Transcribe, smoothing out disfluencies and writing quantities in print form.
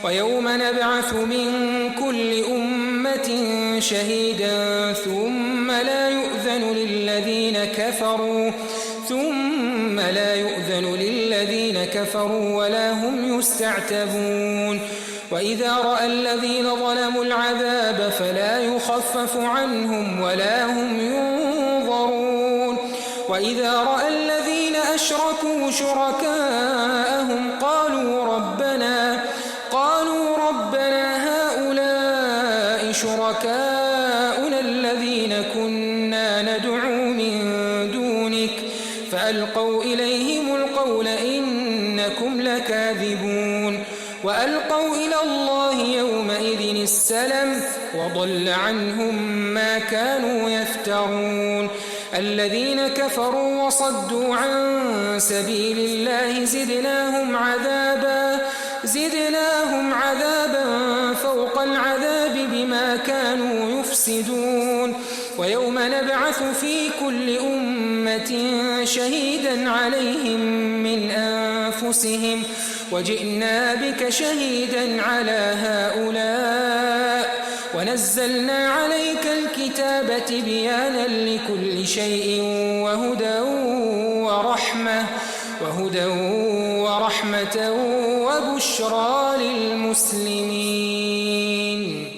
ويوم نبعث من كل أمة شهيدا ثم لا يؤذن للذين كفروا ولا هم يستعتبون وإذا رأى الذين ظلموا العذاب فلا يخفف عنهم ولا هم ينظرون وإذا رأى الذين أشركوا شركاءهم قالوا ربنا هؤلاء شركاؤنا الذين كنا ندعو من دونك فألقوا إليهم القول إنكم لكاذبون وألقوا إلى الله يومئذ السلم وضل عنهم ما كانوا يفترون الذين كفروا وصدوا عن سبيل الله زدناهم عذابا فوق العذاب بما كانوا يفسدون ويوم نبعث في كل أمة شهيدا عليهم من أنفسهم وجئنا بك شهيدا على هؤلاء ونزلنا عليك الكتاب تبيانا لكل شيء وهدى ورحمة وبشرى للمسلمين.